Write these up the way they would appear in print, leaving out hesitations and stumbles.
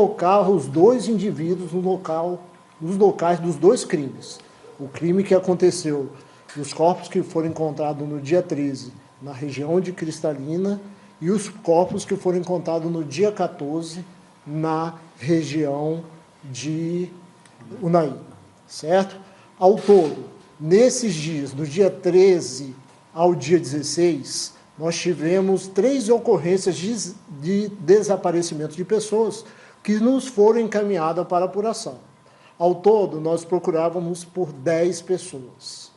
colocar os dois indivíduos nos locais dos dois crimes. O crime que aconteceu, os corpos que foram encontrados no dia 13, na região de Cristalina, e os corpos que foram encontrados no dia 14, na região de Unai, certo? Ao todo, nesses dias, do dia 13 ao dia 16, nós tivemos 3 ocorrências de desaparecimento de pessoas que nos foram encaminhadas para apuração. Ao todo, nós procurávamos por 10 pessoas.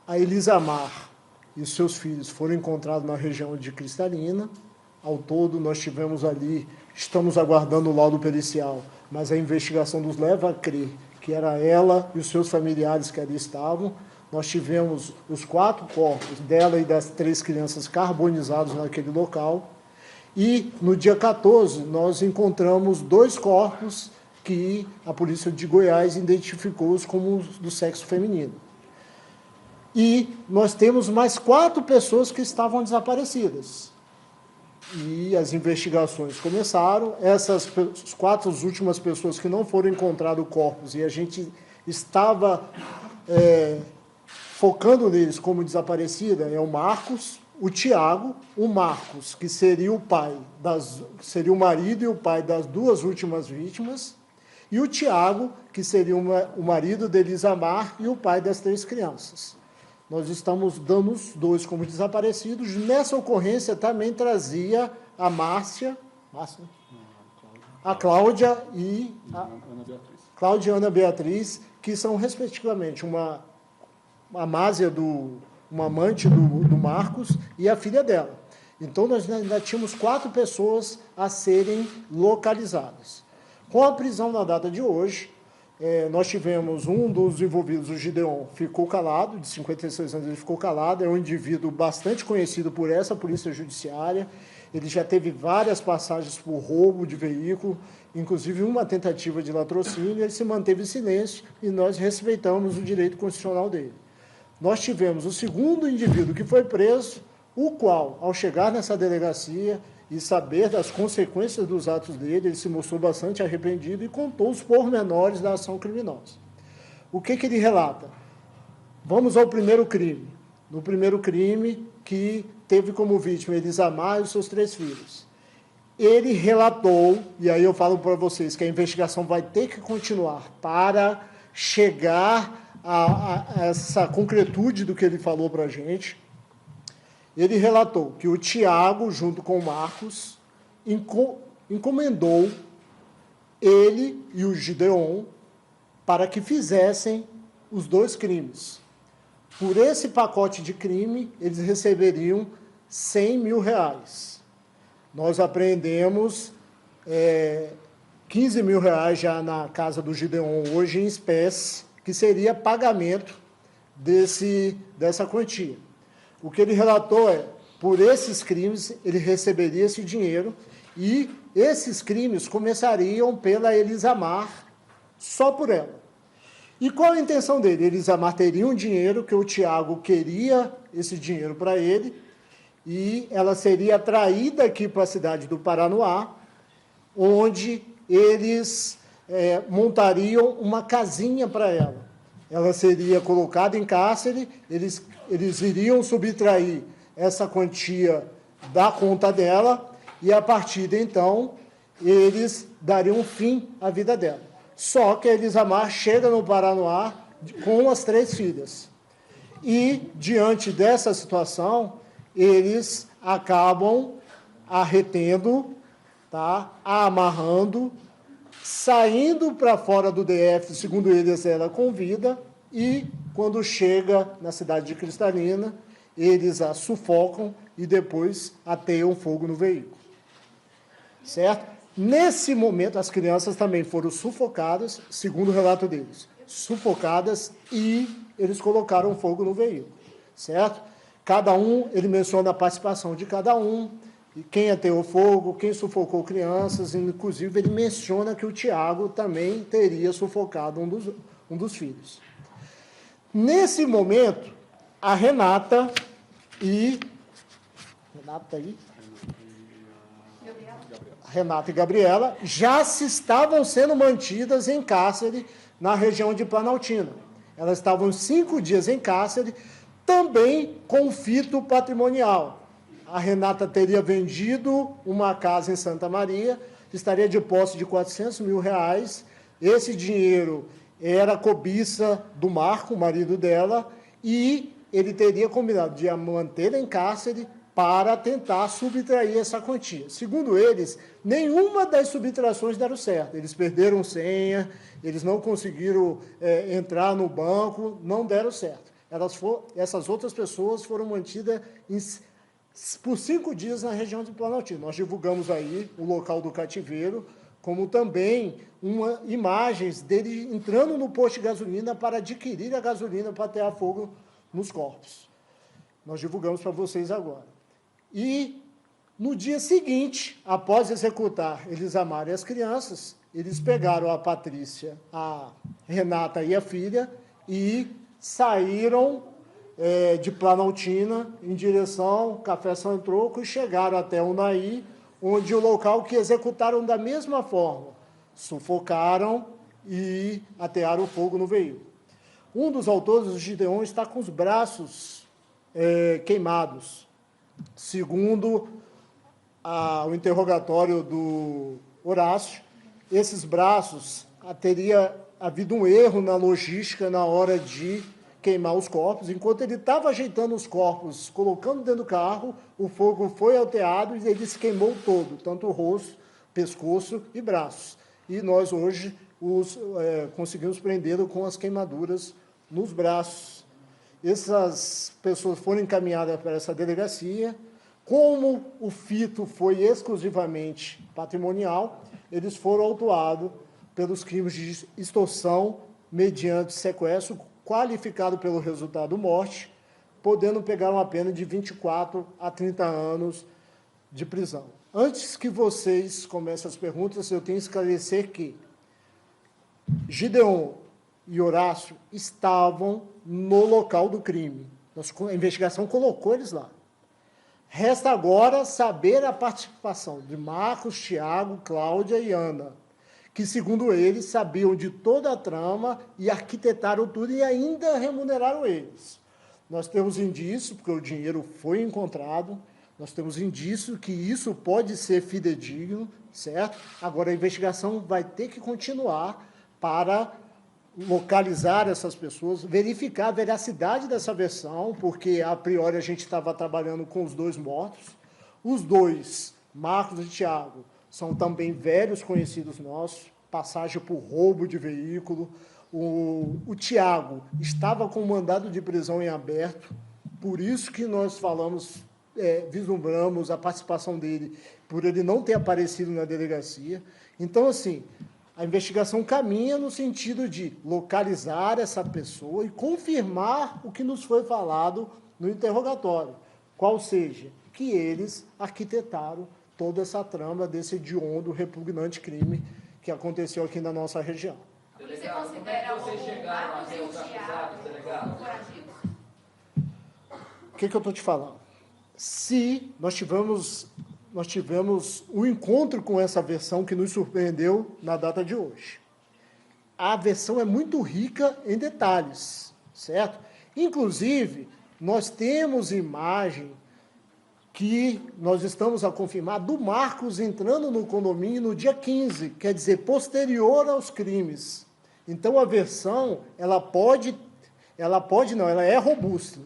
A Elisamar e seus filhos foram encontrados na região de Cristalina. Ao todo, nós tivemos ali, estamos aguardando o laudo pericial, mas a investigação nos leva a crer que era ela e os seus familiares que ali estavam. Nós tivemos os 4 corpos dela e das 3 crianças carbonizados naquele local. E no dia 14, nós encontramos 2 corpos que a polícia de Goiás identificou como do sexo feminino. E nós temos mais 4 pessoas que estavam desaparecidas. E as investigações começaram. Essas 4 últimas pessoas que não foram encontrados corpos e a gente estava focando neles como desaparecida é o Marcos, o Tiago, o Marcos, que seria seria o marido e o pai das 2 últimas vítimas, e o Tiago, que seria o marido de Elisamar e o pai das 3 crianças. Nós estamos dando os 2 como desaparecidos. Nessa ocorrência também trazia a Márcia, a Cláudia e a Cláudia e Ana Beatriz, que são, respectivamente, uma Másia, uma amante do Marcos, e a filha dela. Então, nós ainda tínhamos 4 pessoas a serem localizadas. Com a prisão na data de hoje, nós tivemos um dos envolvidos, o Gideon, ficou calado, de 56 anos, ele ficou calado, é um indivíduo bastante conhecido por essa polícia judiciária, ele já teve várias passagens por roubo de veículo, inclusive uma tentativa de latrocínio, ele se manteve em silêncio e nós respeitamos o direito constitucional dele. Nós tivemos o segundo indivíduo que foi preso, o qual, ao chegar nessa delegacia e saber das consequências dos atos dele, ele se mostrou bastante arrependido e contou os pormenores da ação criminosa. O que ele relata? Vamos ao primeiro crime. No primeiro crime, que teve como vítima Elisamar e os seus 3 filhos. Ele relatou, e aí eu falo para vocês que a investigação vai ter que continuar para chegar a essa concretude do que ele falou para a gente. Ele relatou que o Tiago, junto com o Marcos, encomendou ele e o Gideon para que fizessem os 2 crimes. Por esse pacote de crime, eles receberiam 100 mil reais. Nós apreendemos 15 mil reais já na casa do Gideon, hoje em espécie, que seria pagamento dessa quantia. O que ele relatou por esses crimes, ele receberia esse dinheiro e esses crimes começariam pela Elisamar, só por ela. E qual a intenção dele? Elisamar teria um dinheiro que o Tiago queria esse dinheiro para ele e ela seria traída aqui para a cidade do Paranoá, onde eles montariam uma casinha para ela. Ela seria colocada em cárcere, eles iriam subtrair essa quantia da conta dela e, a partir de então, eles dariam fim à vida dela. Só que a Elisamar chega no Paranoá com as 3 filhas. E, diante dessa situação, eles acabam arretendo, amarrando, saindo para fora do DF, segundo eles, ela convida, e quando chega na cidade de Cristalina, eles a sufocam e depois ateiam fogo no veículo. Certo? Nesse momento, as crianças também foram sufocadas, segundo o relato deles, sufocadas, e eles colocaram fogo no veículo. Certo? Cada um, ele menciona a participação de cada um, quem ateou fogo, quem sufocou crianças, inclusive ele menciona que o Tiago também teria sufocado um dos filhos. Nesse momento, a Renata e... Renata aí? Renata e Gabriela, já se estavam sendo mantidas em cárcere na região de Planaltina. Elas estavam 5 dias em cárcere, também com fito patrimonial. A Renata teria vendido uma casa em Santa Maria, estaria de posse de R$400 mil. Esse dinheiro era cobiça do Marco, o marido dela, e ele teria combinado de a mantê-la em cárcere para tentar subtrair essa quantia. Segundo eles, nenhuma das subtrações deram certo. Eles perderam senha, eles não conseguiram entrar no banco, não deram certo. Essas outras pessoas foram mantidas por 5 dias na região de Planaltina. Nós divulgamos aí o local do cativeiro, como também imagens dele entrando no posto de gasolina para adquirir a gasolina para atear fogo nos corpos. Nós divulgamos para vocês agora. E, no dia seguinte, após executar Elisamar e as crianças, eles pegaram a Patrícia, a Renata e a filha e saíram de Planaltina em direção Café São Troco e chegaram até Unai, onde o local que executaram da mesma forma. Sufocaram e atearam fogo no veículo. Um dos autores, o Gideon, está com os braços queimados. Segundo o interrogatório do Horácio, esses braços teria havido um erro na logística na hora de queimar os corpos. Enquanto ele estava ajeitando os corpos, colocando dentro do carro, o fogo foi alteado e ele se queimou todo, tanto o rosto, pescoço e braços. E nós hoje conseguimos prendê-lo com as queimaduras nos braços. Essas pessoas foram encaminhadas para essa delegacia. Como o fito foi exclusivamente patrimonial, eles foram autuados pelos crimes de extorsão mediante sequestro, qualificado pelo resultado morte, podendo pegar uma pena de 24 a 30 anos de prisão. Antes que vocês comecem as perguntas, eu tenho que esclarecer que Gideon e Horácio estavam no local do crime. A investigação colocou eles lá. Resta agora saber a participação de Marcos, Tiago, Cláudia e Ana, que, segundo eles, sabiam de toda a trama e arquitetaram tudo e ainda remuneraram eles. Nós temos indício, porque o dinheiro foi encontrado, nós temos indício que isso pode ser fidedigno, certo? Agora, a investigação vai ter que continuar para localizar essas pessoas, verificar a veracidade dessa versão, porque, a priori, a gente estava trabalhando com os 2 mortos. Os 2, Marcos e Tiago, são também velhos conhecidos nossos, passagem por roubo de veículo. O Tiago estava com mandado de prisão em aberto, por isso que nós vislumbramos a participação dele, por ele não ter aparecido na delegacia. Então, assim, a investigação caminha no sentido de localizar essa pessoa e confirmar o que nos foi falado no interrogatório, qual seja, que eles arquitetaram toda essa trama desse hediondo, repugnante crime que aconteceu aqui na nossa região. Delegado, como é que vocês chegaram até os acusados, delegado? O que eu estou te falando? Se nós tivemos um encontro com essa versão que nos surpreendeu na data de hoje. A versão é muito rica em detalhes, certo? Inclusive, nós temos imagem que nós estamos a confirmar do Marcos entrando no condomínio no dia 15, quer dizer, posterior aos crimes. Então, a versão, ela é robusta.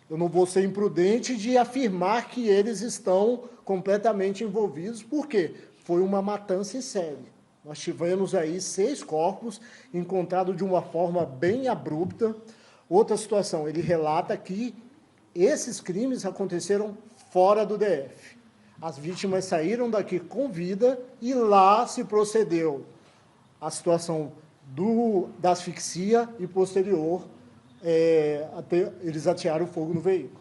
Eu não vou ser imprudente de afirmar que eles estão completamente envolvidos, porque foi uma matança em série. Nós tivemos aí 6 corpos encontrados de uma forma bem abrupta. Outra situação, ele relata que esses crimes aconteceram fora do DF. As vítimas saíram daqui com vida e lá se procedeu à situação da asfixia e posterior, eles atearam fogo no veículo.